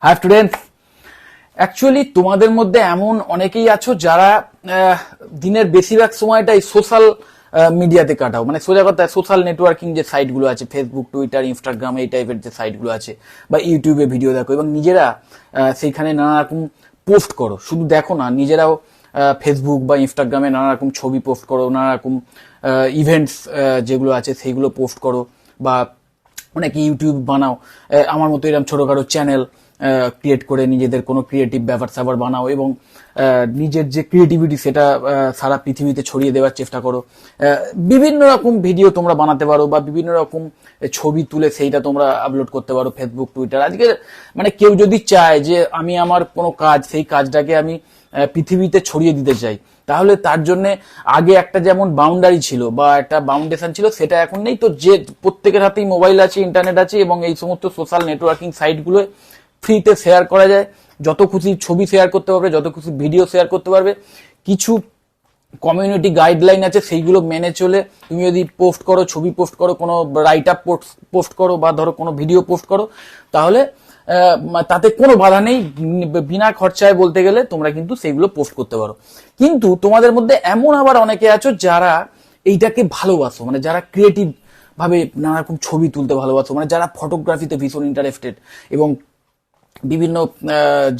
High students, actually তোমাদের মধ্যে এমন অনেকেই আছো যারা দিনের বেশিরভাগ সময়টাই সোশ্যাল মিডিয়াতে কাটাও, মানে সোজা কথা সোশ্যাল নেটওয়ার্কিং যে সাইটগুলো আছে, ফেসবুক, টুইটার, ইনস্টাগ্রাম, এই টাইপের যে সাইটগুলো আছে, বা ইউটিউবে ভিডিও দেখো এবং নিজেরা সেইখানে নানা রকম পোস্ট করো। শুধু দেখো না, নিজেরাও ফেসবুক বা ইনস্টাগ্রামে নানা রকম ছবি পোস্ট করো, নানা রকম ইভেন্টস যেগুলো আছে সেইগুলো পোস্ট করো, বা অনেকে ইউটিউব বানাও। আমার মতো এরকম ছোটখাটো চ্যানেল ক্রিয়েট করে নিজেদের কোনো ক্রিয়েটিভ ব্যাপার স্যাপার বানাও এবং নিজের যে ক্রিয়েটিভিটি সেটা সারা পৃথিবীতে ছড়িয়ে দেওয়ার চেষ্টা করো। বিভিন্ন রকম ভিডিও তোমরা বানাতে পারো বা বিভিন্ন রকম ছবি তুলে সেইটা তোমরা আপলোড করতে পারো ফেসবুক, টুইটার। আজকে মানে কেউ যদি চায় যে আমি আমার কোনো কাজ, সেই কাজটাকে আমি পৃথিবীতে ছড়িয়ে দিতে চাই, তাহলে তার জন্য আগে একটা যেমন বাউন্ডারি ছিল বা একটা বাউন্ডেশন ছিল, সেটা এখন নেই। তো যে প্রত্যেকের হাতেই মোবাইল আছে, ইন্টারনেট আছে এবং এই সমস্ত সোশ্যাল নেটওয়ার্কিং সাইটগুলো ফ্রিতে শেয়ার করা যায়। যত খুশি ছবি শেয়ার করতে পারবে, যত খুশি ভিডিও শেয়ার করতে পারবে। কিছু কমিউনিটি গাইডলাইন আছে, সেইগুলো মেনে চলে তুমি যদি পোস্ট করো, ছবি পোস্ট করো, কোনো রাইট আপ পোস্ট করো বা ধরো কোনো ভিডিও পোস্ট করো, তাহলে তাতে কোনো বাধা নেই। বিনা খরচায় বলতে গেলে তোমরা কিন্তু সেইগুলো পোস্ট করতে পারো। কিন্তু তোমাদের মধ্যে এমন আবার অনেকে আছো যারা এইটাকে ভালোবাসো, মানে যারা ক্রিয়েটিভ ভাবে নানা রকম ছবি তুলতে ভালোবাসো, মানে যারা ফটোগ্রাফিতে ভীষণ ইন্টারেস্টেড এবং বিভিন্ন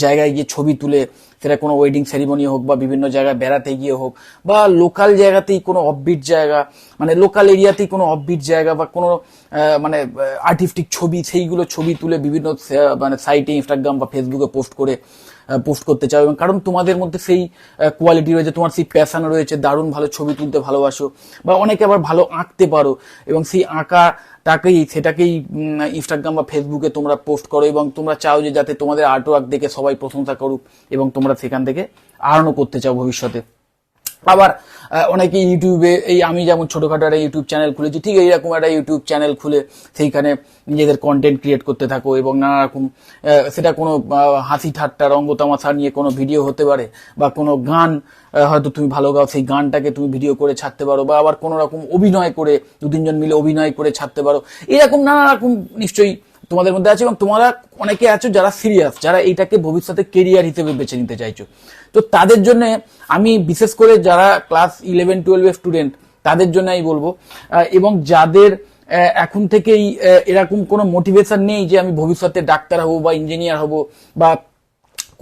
জায়গায় গিয়ে ছবি তুলে, সেটা কোনো ওয়েডিং সেরিমনি হোক বা বিভিন্ন জায়গায় বেড়াতে গিয়ে হোক বা লোকাল জায়গাতেই কোনো অফবিট জায়গা, মানে লোকাল এরিয়াতেই কোনো অফবিট জায়গা বা কোনো মানে আর্টিস্টিক ছবি, সেইগুলো ছবি তুলে বিভিন্ন মানে সাইটে, ইনস্টাগ্রাম বা ফেসবুকে পোস্ট করতে চাও। এবং কারণ তোমাদের মধ্যে সেই কোয়ালিটি রয়েছে, তোমার সেই প্যাশন রয়েছে, দারুণ ভালো ছবি তুলতে ভালোবাসো, বা অনেকে আবার ভালো আঁকতে পারো এবং সেই সেটাকেই ইনস্টাগ্রাম বা ফেসবুকে তোমরা পোস্ট করো এবং তোমরা চাও যে যাতে তোমাদের আর্টওয়ার্ক দেখে সবাই প্রশংসা করুক এবং তোমরা সেখান থেকে আর্নও করতে চাও ভবিষ্যতে। আবার অনেকে ইউটিউবে, এই আমি যেমন ছোটখাটো একটা ইউটিউব চ্যানেল খুলেছি, ঠিক এইরকম একটা ইউটিউব চ্যানেল খুলে সেইখানে নিজেদের কন্টেন্ট ক্রিয়েট করতে থাকো এবং নানা রকম সেটা কোনো হাসি ঠাট্টা রঙ্গ তামাশা নিয়ে কোনো ভিডিও হতে পারে, বা কোনো গান হয়তো তুমি ভালো গাও, সেই গানটাকে তুমি ভিডিও করে ছাড়তে পারো, বা আবার কোনো রকম অভিনয় করে 2-3 জন মিলে অভিনয় করে ছাড়তে পারো। এরকম নানা রকম নিশ্চয়ই তোমাদের মধ্যে আছে এবং তোমরা অনেকে আছো যারা সিরিয়াস, যারা এইটাকে ভবিষ্যতে কেরিয়ার হিসেবে বেছে নিতে চাইছো। তো তাদের জন্য আমি বিশেষ করে যারা ক্লাস 11-12 স্টুডেন্ট, তাদের জন্য আমি বলবো, এবং যাদের এখন থেকেই এরকম কোনো মোটিভেশন নেই যে আমি ভবিষ্যতে ডাক্তার হব বা ইঞ্জিনিয়ার হব বা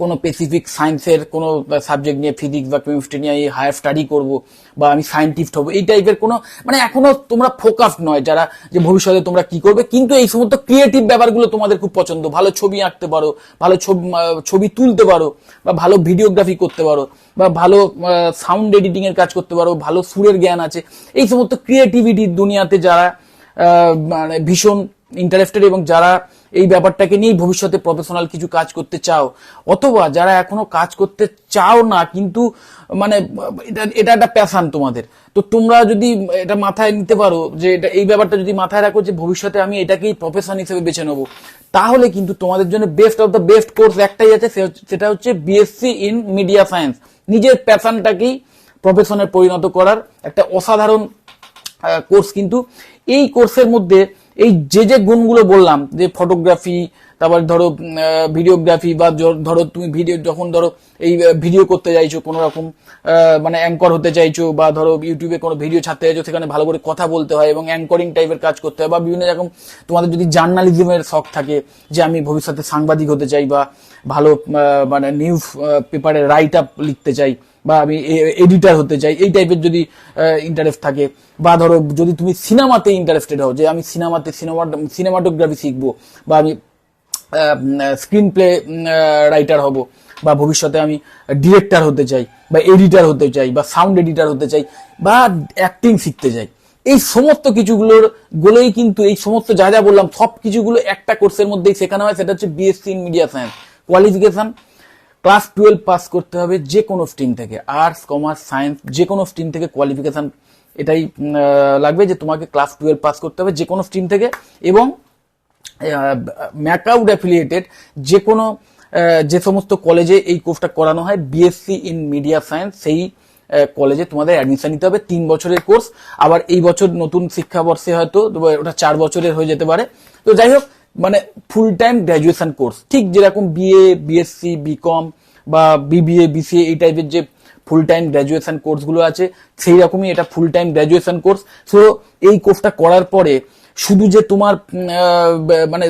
কোনো স্পেসিফিক সায়েন্সের কোনো সাবজেক্ট নিয়ে, ফিজিক্স বা কেমিস্ট্রি নিয়ে হায়ার স্টাডি করব বা আমি সায়েন্টিস্ট হবো, এই টাইপের কোনো, মানে এখনো তোমরা ফোকাসড নয় যারা, যে ভবিষ্যতে তোমরা কি করবে। কিন্তু এই সমস্ত ক্রিয়েটিভ ব্যাপারগুলো তোমাদের খুব পছন্দ, ভালো ছবি আঁকতে পারো, ভালো ছবি তুলতে পারো, বা ভালো ভিডিওগ্রাফি করতে পারো, বা ভালো সাউন্ড এডিটিং এর কাজ করতে পারো, ভালো সুরের জ্ঞান আছে, এই সমস্ত ক্রিয়েটিভিটির দুনিয়াতে যারা মানে ভীষণ ইন্টারেস্টেড এবং যারা এই ব্যাপারটাকে নিয়ে ভবিষ্যতে প্রফেশনাল কিছু কাজ করতে চাও, অথবা যারা এখনো কাজ করতে চাও না কিন্তু মানে এটা একটা প্যাশন তোমাদের, তো তোমরা যদি এটা মাথায় নিতে পারো, যে এটা এই ব্যাপারটা যদি মাথায় রাখো যে ভবিষ্যতে আমি এটাকেই প্রফেশন হিসেবে বেছে নেবো, তাহলে কিন্তু তোমাদের জন্য best of the best course একটাই আছে, সেটা হচ্ছে বিএসসি ইন মিডিয়া সায়েন্স। নিজের প্যাশনটাকেই প্রফেশনে পরিণত করার একটা অসাধারণ কোর্স। কিন্তু এই কোর্সের মধ্যে এই যে গুণগুলো বললাম, যে ফটোগ্রাফি, তারপর ধরো ভিডিওগ্রাফি, বা ধরো তুমি যখন ধরো এই ভিডিও করতে চাইছো, কোনো রকম মানে অ্যাঙ্কর হতে চাইছো, বা ধরো ইউটিউবে কোনো ভিডিও ছাড়তে চাইছো, সেখানে ভালো করে কথা বলতে হয় এবং অ্যাঙ্করিং টাইপের কাজ করতে হয়, বা বিভিন্ন রকম তোমাদের যদি জার্নালিজমের শখ থাকে, যে আমি ভবিষ্যতে সাংবাদিক হতে চাই বা ভালো মানে নিউজ পেপারে রাইট আপ লিখতে চাই, বা আমি এডিটার হতে চাই, এই টাইপের যদি ইন্টারেস্ট থাকে, বা ধরো যদি তুমি সিনেমাতে ইন্টারেস্টেড হও, যে আমি সিনেমাটোগ্রাফি শিখবো, বা আমি স্ক্রিন প্লে রাইটার হব, বা ভবিষ্যতে আমি ডিরেক্টর হতে চাই, বা এডিটার হতে চাই, বা সাউন্ড এডিটার হতে চাই, বা অ্যাক্টিং শিখতে চাই, এই সমস্ত কিছুগুলোই কিন্তু এই সমস্ত যা বললাম সব কিছুগুলো একটা কোর্সের মধ্যেই শেখানো হয়। সেটা হচ্ছে BSc in media science. Qualification class 12 pass করতে হবে যে কোনো স্ট্রিম থেকে, আর্টস, কমার্স, সায়েন্স, যে কোনো স্ট্রিম থেকে কোয়ালিফিকেশন এটাই লাগবে, যে তোমাকে ক্লাস 12 পাস করতে হবে যে কোনো স্ট্রিম থেকে, এবং ম্যাকআউট অ্যাফিলিয়েটেড যে সমস্ত কলেজে এই কোর্সটা করানো হয় বিএসসি ইন মিডিয়া সায়েন্স, সেই কলেজে তোমাদের অ্যাডমিশন নিতে হবে। 3 বছরের কোর্স। আবার এই বছর নতুন শিক্ষাবর্ষে হয়তো ওটা 4 বছরের হয়ে যেতে পারে। তো যাই হোক, মানে ফুল টাইম গ্র্যাজুয়েশন কোর্স, ঠিক যেরকম বিএ, বিএসসি, বিকম বা বিবিএ, বিসিএ এই টাইপের যে ফুল টাইম গ্র্যাজুয়েশন কোর্সগুলো আছে, সেই রকমই এটা full time graduation course. So এই কোর্সটা করার পরে শুধু যে তোমার মানে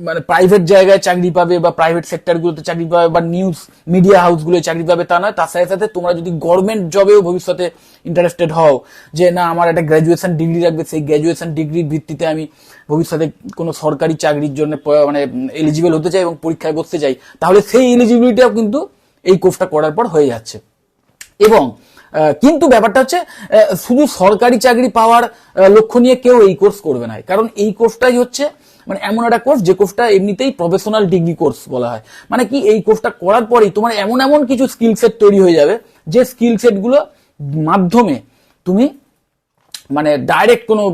মানে প্রাইভেট জায়গায় চাকরি পাবে বা প্রাইভেট সেক্টরগুলোতে চাকরি পাবে বা নিউজ মিডিয়া হাউসগুলোয় চাকরি পাবে তা নয়, তার সাথে সাথে তোমরা যদি গভর্নমেন্ট জবেও ভবিষ্যতে ইন্টারেস্টেড হও, যে না আমার একটা গ্র্যাজুয়েশন ডিগ্রি লাগবে, সেই গ্র্যাজুয়েশন ডিগ্রির ভিত্তিতে আমি ভবিষ্যতে কোনো সরকারি চাকরির জন্য মানে এলিজিবল হতে চাই এবং পরীক্ষায় বসতে চাই, তাহলে সেই এলিজিবিলিটিও কিন্তু এই কোর্সটা করার পর হয়ে যাচ্ছে। এবং কিন্তু ব্যাপারটা হচ্ছে শুধু সরকারি চাকরি পাওয়ার লক্ষ্য নিয়ে কেউ এই কোর্স করবে না, কারণ এই কোর্সটাই হচ্ছে মানে এমন একটা কোর্স যে কোর্সটা এমনিতেই প্রফেশনাল ডিগ্রি কোর্স বলা হয়। মানে কি, এই কোর্সটা করার পরেই তোমার এমন এমন কিছু স্কিল সেট তৈরি হয়ে যাবে, যে স্কিল সেটগুলো মাধ্যমে তুমি মানে ডাইরেক্ট কোনো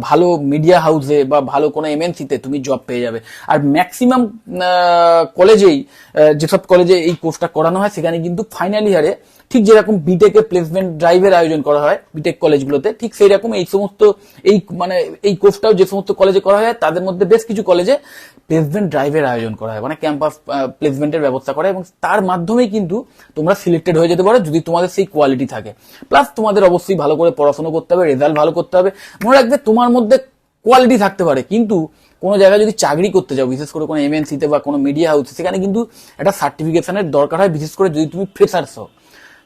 ভালো মিডিয়া হাউসে বা ভালো কোনো এমএনসিতে তুমি জব পেয়ে যাবে। আর ম্যাক্সিমাম কলেজেই, যেসব কলেজে এই কোর্সটা করানো হয়, সেখানে কিন্তু ফাইনাল ইয়ারে ঠিক যেরকম বিটেকে প্লেসমেন্ট ড্রাইভের আয়োজন করা হয় বিটেক কলেজগুলোতে, ঠিক সেই রকম এই সমস্ত মানে এই কোর্সটাও যে সমস্ত কলেজে করা হয়, তাদের মধ্যে বেশ কিছু কলেজে প্লেসমেন্ট ড্রাইভের আয়োজন করা হয়, মানে ক্যাম্পাস প্লেসমেন্টের ব্যবস্থা করা হয়, এবং তার মাধ্যমেই কিন্তু তোমরা সিলেক্টেড হয়ে যেতে পারো যদি তোমাদের সেই কোয়ালিটি থাকে। প্লাস তোমাদের অবশ্যই ভালো করে পড়াশোনা করতে হবে, রেজাল্ট ভালো করতে হবে। মনে রাখবে, তোমার মধ্যে কোয়ালিটি থাকতে পারে, কিন্তু কোনো জায়গায় যদি চাকরি করতে যাও, বিশেষ করে কোনো এমএনসিতে বা কোনো মিডিয়া হাউসে, সেখানে কিন্তু একটা সার্টিফিকেশনের দরকার হয়, বিশেষ করে যদি তুমি ফ্রেশার্স হও।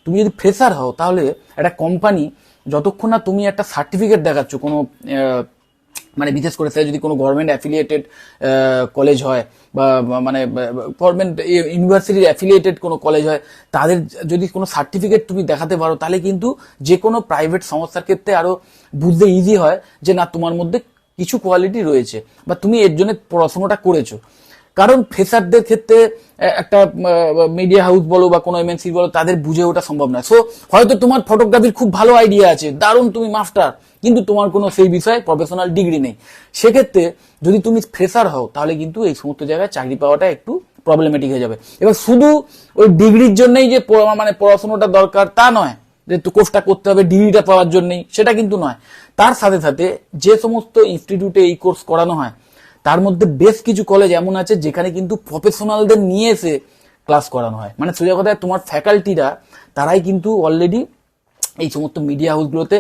তুমি যদি ফ্রেশার হও, তাহলে একটা কোম্পানি যতক্ষণ না তুমি একটা সার্টিফিকেট দেখাচ্ছ কোনো মানে বিশেষ করে সেটা যদি কোনো গভর্নমেন্ট অ্যাফিলিয়েটেড কলেজ হয় বা মানে গভর্নমেন্ট ইউনিভার্সিটির অ্যাফিলিয়েটেড কোনো কলেজ হয়, তাদের যদি কোনো সার্টিফিকেট তুমি দেখাতে পারো, তাহলে কিন্তু যে কোনো প্রাইভেট সংস্থার ক্ষেত্রে আরো বুঝতে ইজি হয় যে না, তোমার মধ্যে কিছু কোয়ালিটি রয়েছে বা তুমি এর জন্য পড়াশোনাটা করেছো। কারণ ফ্রেশারদের ক্ষেত্রে একটা মিডিয়া হাউস বলো বা কোনো এমএনসি বলো, তাদের বুঝে ওঠা সম্ভব নয়। সো হয়তো তোমার ফটোগ্রাফির খুব ভালো আইডিয়া আছে, দারুণ তুমি মাস্টার, কিন্তু তোমার কোনো সেই বিষয়ে প্রফেশনাল ডিগ্রি নেই। সেক্ষেত্রে যদি তুমি ফ্রেশার হও, তাহলে কিন্তু এই সমস্ত জায়গায় চাকরি পাওয়াটা একটু প্রবলেমেটিক হয়ে যাবে। এবার শুধু ওই ডিগ্রির জন্যই যে মানে পড়াশোনাটা দরকার তা নয়, যে কোর্সটা করতে হবে ডিগ্রিটা পাওয়ার জন্যই, সেটা কিন্তু নয়। তার সাথে সাথে যে সমস্ত ইনস্টিটিউটে এই কোর্স করানো হয়, তার মধ্যে বেশ কিছু কলেজ এমন আছে যেখানে কিন্তু প্রফেশনালদের নিয়ে এসে ক্লাস করানো হয়। মানে সোজা কথায় তোমার ফ্যাকাল্টিরা তারাই কিন্তু অলরেডি এই সমস্ত মিডিয়া হাউসগুলোতে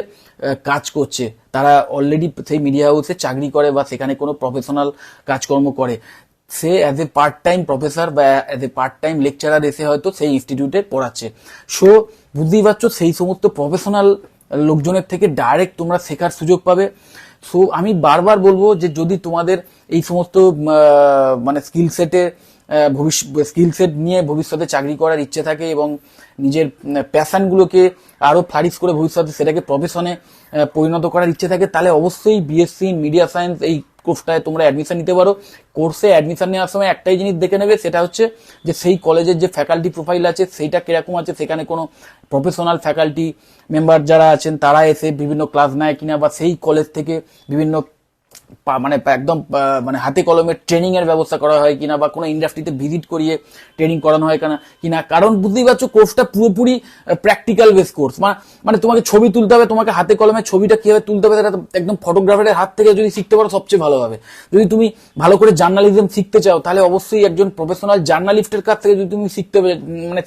কাজ করছে, তারা অলরেডি সেই মিডিয়া হাউসে চাকরি করে বা সেখানে কোনো প্রফেশনাল কাজকর্ম করে। সে as a part time professor বা as a part time lecturer এসে হয়তো সেই ইনস্টিটিউটে পড়াচ্ছে। সো বুঝতেই পারছো, সেই সমস্ত প্রফেশনাল লোকজনের থেকে ডাইরেক্ট তোমরা শেখার সুযোগ পাবে। সো আমি বারবার বলবো যে যদি তোমাদের এই সমস্ত মানে স্কিল সেট নিয়ে ভবিষ্যতে চাকরি করার ইচ্ছে থাকে এবং নিজের প্যাশনগুলোকে আরো ফ্লারিশ করে ভবিষ্যতে সেটাকে প্রফেশনে পরিণত করার ইচ্ছে থাকে, তাহলে অবশ্যই বিএসসি ইন মিডিয়া সায়েন্স এই কোর্সটায় তোমরা অ্যাডমিশন নিতে পারো। কোর্সে অ্যাডমিশন নেওয়ার সময় একটাই জিনিস দেখে নেবে, সেটা হচ্ছে যে সেই কলেজের যে ফ্যাকাল্টি প্রোফাইল আছে সেইটা কিরকম আছে, সেখানে কোনো প্রফেশনাল ফ্যাকাল্টি মেম্বার যারা আছেন তারা এসে বিভিন্ন ক্লাস নেয় কিনা, বা সেই কলেজ থেকে বিভিন্ন মানে একদম মানে হাতে কলমে ট্রেনিং এর ব্যবস্থা করা হয় কিনা, বা কোনো ইন্ডাস্ট্রিতে ভিজিট করিয়ে ট্রেনিং করানো হয় কিনা। কারণ বুঝতেই পারছো, কোর্সটা পুরোপুরি প্র্যাকটিক্যাল বেস কোর্স। মানে তোমাকে ছবি তুলতে হবে, তোমাকে হাতে কলমে ছবিটা কিভাবে তুলতে হবে সেটা একদম ফটোগ্রাফারের হাত থেকে যদি শিখতে পারো সবচেয়ে ভালো হবে। যদি তুমি ভালো করে জার্নালিজম শিখতে চাও, তাহলে অবশ্যই একজন প্রফেশনাল জার্নালিস্টের কাছ থেকে যদি তুমি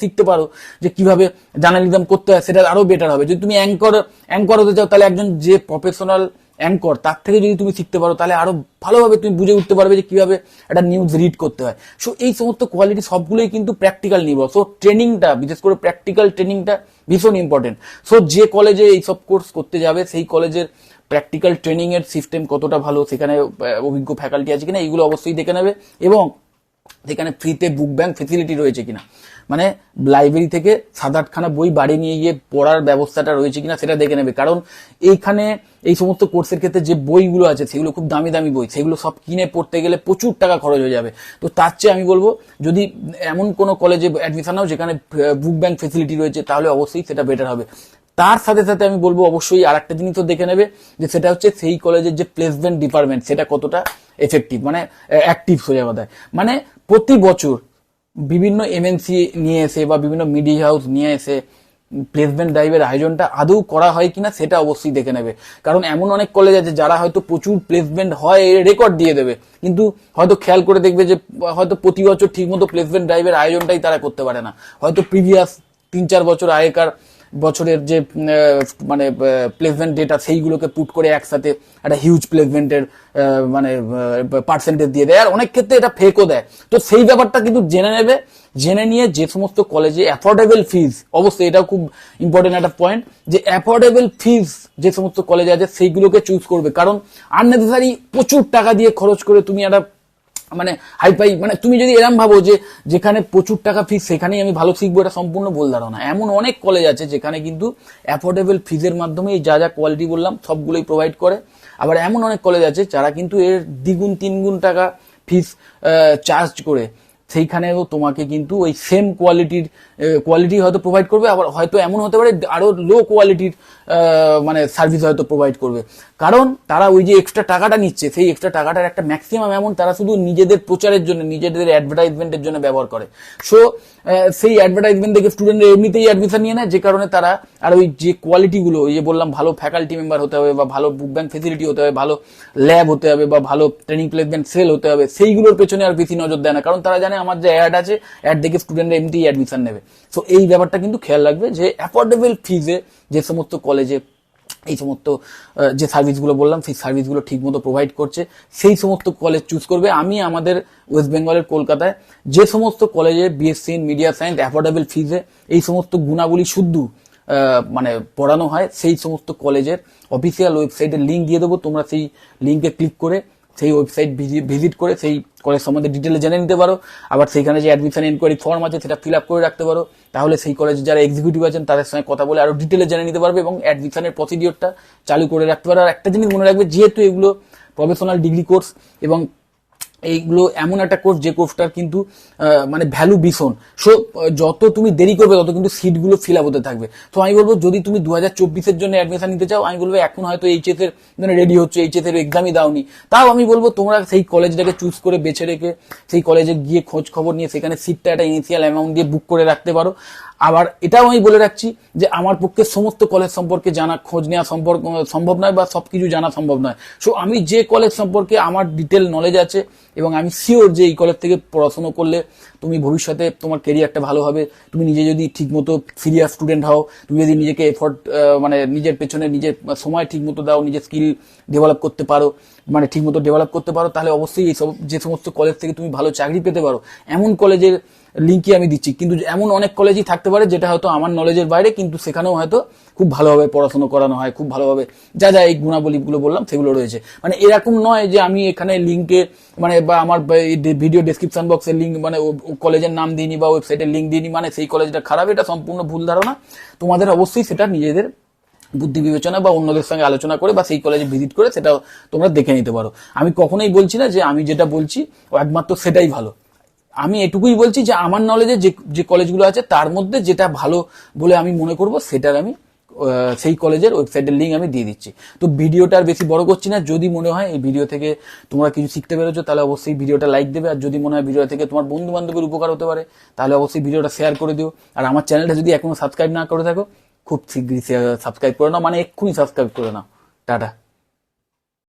শিখতে পারো যে কিভাবে জার্নালিজম করতে হয়, সেটা আরো বেটার হবে। যদি তুমি অ্যাঙ্কর হতে চাও, তাহলে একজন যে প্রফেশনাল অ্যাঙ্কর তার থেকে যদি তুমি শিখতে পারো, তাহলে আরো ভালোভাবে তুমি বুঝে উঠতে পারবে যে কিভাবে একটা নিউজ রিড করতে হয়। সো এই সমস্ত কোয়ালিটি সবগুলোই কিন্তু প্র্যাকটিক্যাল নির্ভর। সো ট্রেনিংটা, বিশেষ করে প্র্যাকটিক্যাল ট্রেনিংটা ভীষণ ইম্পর্টেন্ট। সো যে কলেজে এইসব কোর্স করতে যাবে, সেই কলেজের প্র্যাকটিক্যাল ট্রেনিং এর সিস্টেম কতটা ভালো, সেখানে অভিজ্ঞ ফ্যাকাল্টি আছে কিনা, এইগুলো অবশ্যই দেখে নেবে। এবং সেখানে ফ্রিতে বুক ব্যাংক ফেসিলিটি রয়েছে কিনা, মানে লাইব্রেরি থেকে 7-8খানা বই বাড়ি নিয়ে গিয়ে পড়ার ব্যবস্থাটা রয়েছে কিনা সেটা দেখে নেবে। কারণ এইখানে এই সমস্ত কোর্সের ক্ষেত্রে যে বইগুলো আছে সেগুলো খুব দামি দামি বই, সেগুলো সব কিনে পড়তে গেলে প্রচুর টাকা খরচ হয়ে যাবে। তো তার চেয়ে আমি বলবো, যদি এমন কোনো কলেজে অ্যাডমিশন নাও যেখানে বুক ব্যাংক ফেসিলিটি রয়েছে, তাহলে অবশ্যই সেটা বেটার হবে। তার সাথে সাথে আমি বলবো অবশ্যই আর একটা জিনিসও দেখে নেবে, যে সেটা হচ্ছে সেই কলেজের যে প্লেসমেন্ট ডিপার্টমেন্ট সেটা কতটা এফেক্টিভ, মানে অ্যাক্টিভ হয়ে যাওয়া। মানে প্রতি বছর বিভিন্ন এমএনসি নিয়ে এসে বা বিভিন্ন মিডিয়া হাউস নিয়ে এসে প্লেসমেন্ট ড্রাইভের আয়োজনটা আদৌ করা হয় কিনা সেটা অবশ্যই দেখে নেবে। কারণ এমন অনেক কলেজ আছে যারা হয়তো প্রচুর প্লেসমেন্ট হয় রেকর্ড দিয়ে দেবে, কিন্তু হয়তো খেয়াল করে দেখবে যে হয়তো প্রতি বছর ঠিকমতো প্লেসমেন্ট ড্রাইভের আয়োজনটাই তারা করতে পারে না। হয়তো প্রিভিয়াস 3-4 বছর আগেকার বছরের যে মানে প্লেসমেন্ট ডেটা সেইগুলোকে পুট করে একসাথে একটা হিউজ প্লেসমেন্টের মানে পার্সেন্টেজ দিয়ে দেয়, আর অনেক ক্ষেত্রে এটা ফেকও দেয়। তো সেই ব্যাপারটা কিন্তু জেনে নেবে, জেনে নিয়ে যে সমস্ত কলেজে অ্যাফোর্ডেবল ফিজ, অবশ্যই এটাও খুব ইম্পর্টেন্ট একটা পয়েন্ট, যে অ্যাফোর্ডেবল ফিজ যে সমস্ত কলেজে আছে সেইগুলোকে চুজ করবে। কারণ আননেসেসারি প্রচুর টাকা দিয়ে খরচ করে তুমি একটা মানে হাইফাই, মানে তুমি যদি এরম ভাবো যে যেখানে প্রচুর টাকা ফিস সেখানেই আমি ভালো শিখবো, এটা সম্পূর্ণ ভুল ধারণা। এমন অনেক কলেজ আছে যেখানে কিন্তু অ্যাফোর্ডেবল ফিজের মাধ্যমে যা যা কোয়ালিটি বললাম সবগুলোই প্রোভাইড করে। আবার এমন অনেক কলেজ আছে যারা কিন্তু এর 2-3 গুণ টাকা ফিস চার্জ করে সেইখানেও তোমাকে কিন্তু ওই সেম কোয়ালিটি হয়তো প্রোভাইড করবে। আবার হয়তো এমন হতে পারে আরো লো কোয়ালিটির মানে সার্ভিস হয়তো প্রোভাইড করবে, কারণ তারা ওই যে এক্সট্রা টাকাটা নিচ্ছে সেই এক্সট্রা টাকাটার একটা ম্যাক্সিমাম অ্যামাউন্ট তারা শুধু নিজেদের প্রচারের জন্য, নিজেদের অ্যাডভার্টাইজমেন্টের জন্য ব্যবহার করে। সো সেই অ্যাডভার্টাইজমেন্ট দেখে স্টুডেন্টরা এমনিতেই অ্যাডমিশন নিয়ে নেয়, যে কারণে তারা আর ওই যে কোয়ালিটিগুলো, ওই যে বললাম ভালো ফ্যাকাল্টি মেম্বার হতে হবে, বা ভালো বুক ব্যাংক ফেসিলিটি হতে হবে, ভালো ল্যাব হতে হবে, বা ভালো ট্রেনিং প্লেসমেন্ট সেল হতে হবে, সেইগুলোর পেছনে আর বেশি নজর দেয় না। কারণ তারা জানে আমার যে অ্যাড আছে, অ্যাড দেখে স্টুডেন্টরা এমনিতেই অ্যাডমিশন নেবে। সো এই ব্যাপারটা কিন্তু খেয়াল রাখবে যে অ্যাফোর্ডেবল ফিজে যে সমস্ত কলেজে এই সমস্ত যে সার্ভিসগুলো বললাম সেই সার্ভিসগুলো ঠিকমতো প্রোভাইড করছে সেই সমস্ত কলেজ চুজ করবে। আমি আমাদের ওয়েস্ট বেঙ্গলের কলকাতায় যে সমস্ত কলেজে BSc in media science affordable ফিজে এই সমস্ত গুণাবলী শুদ্ধ মানে পড়ানো হয়, সেই সমস্ত কলেজের অফিসিয়াল ওয়েবসাইটের লিঙ্ক দিয়ে দেবো। তোমরা সেই লিঙ্কে ক্লিক করে সেই ওয়েবসাইট ভিজিট করে সেই কলেজ সম্বন্ধে ডিটেলে জেনে নিতে পারো। আবার সেইখানে যে অ্যাডমিশন এনকোয়ারি ফর্ম আছে সেটা ফিল আপ করে রাখতে পারো, তাহলে সেই কলেজে যারা এক্সিকিউটিভ আছেন তাদের সঙ্গে কথা বলে আরো ডিটেলে জেনে নিতে পারবে এবং অ্যাডমিশনের প্রসিডিওরটা চালু করে রাখতে পারো। আর একটা জিনিস মনে রাখবে, যেহেতু এগুলো প্রফেশনাল ডিগ্রি কোর্স এবং এইগুলো এমন একটা কোর্স যে কোর্সটার কিন্তু মানে ভ্যালু ভীষণ, সো যত তুমি দেরি করবে তত কিন্তু সিটগুলো ফিল আপ হতে থাকবে। তো আমি বলবো যদি তুমি 2024-এর জন্য অ্যাডমিশন নিতে চাও, আমি বলবো এখন হয়তো এইচএস এর মানে রেডি হচ্ছে, এইচএস এর এক্সামই দাওনি, তাও আমি বলবো তোমরা সেই কলেজটাকে চুজ করে বেছে রেখে সেই কলেজে গিয়ে খোঁজ খবর নিয়ে সেখানে সিটটা একটা ইনিশিয়াল অ্যামাউন্ট দিয়ে বুক করে রাখতে পারো। আবার এটাও আমি বলে রাখছি যে আমার পক্ষে সমস্ত কলেজ সম্পর্কে জানা, খোঁজ নেওয়া সম্ভব নয়, বা সবকিছু জানা সম্ভব নয়। সো আমি যে কলেজ সম্পর্কে আমার ডিটেল নলেজ আছে এবং আমি শিওর যে এই কলেজ থেকে পড়াশোনা করলে তুমি ভবিষ্যতে তোমার কেরিয়ারটা ভালো হবে, তুমি নিজে যদি ঠিকমতো সিরিয়াস স্টুডেন্ট হও, তুমি যদি নিজেকে এফোর্ট মানে নিজের পেছনে নিজের সময় ঠিকমতো দাও, নিজের স্কিল ডেভেলপ করতে পারো, মানে ঠিকমতো ডেভেলপ করতে পারো, তাহলে অবশ্যই এই যে সমস্ত কলেজ থেকে তুমি ভালো চাকরি পেতে পারো এমন কলেজের লিঙ্কই আমি দিচ্ছি। কিন্তু এমন অনেক কলেজই থাকতে পারে যেটা হয়তো আমার নলেজের বাইরে, কিন্তু সেখানেও হয়তো খুব ভালোভাবে পড়াশোনা করানো হয়, খুব ভালোভাবে যা যা এই গুণাবলীগুলো বললাম সেগুলো রয়েছে। মানে এরকম নয় যে আমি এখানে লিঙ্কে মানে বা আমার ভিডিও ডেসক্রিপশন বক্সের লিঙ্ক মানে কলেজের নাম দিইনি বা ওয়েবসাইটের লিঙ্ক দিইনি মানে সেই কলেজটা খারাপ, এটা সম্পূর্ণ ভুল ধারণা। তোমাদের অবশ্যই সেটা নিজেদের বুদ্ধি বিবেচনা বা অন্যদের সঙ্গে আলোচনা করে বা সেই কলেজে ভিজিট করে সেটা তোমরা দেখে নিতে পারো। আমি কখনোই বলছি না যে আমি যেটা বলছি একমাত্র সেটাই ভালো, আমি এটুকুই বলছি যে আমার নলেজে যে কলেজগুলো আছে তার মধ্যে যেটা ভালো বলে আমি মনে করব সেটার আমি সেই কলেজের ওয়েবসাইটের লিঙ্ক আমি দিয়ে দিচ্ছি। তো ভিডিওটা আর বেশি বড় করছি না। যদি মনে হয় এই ভিডিও থেকে তোমরা কিছু শিখতে পেরেছো তাহলে অবশ্যই ভিডিওটা লাইক দেবে, আর যদি মনে হয় ভিডিও থেকে তোমার বন্ধু বান্ধবের উপকার হতে পারে তাহলে অবশ্যই ভিডিওটা শেয়ার করে দিও। আর আমার চ্যানেলটা যদি এখনো সাবস্ক্রাইব না করে থাকো খুব শীঘ্রই সাবস্ক্রাইব করে নাও, মানে এক্ষুনি সাবস্ক্রাইব করে নাও। টাটা।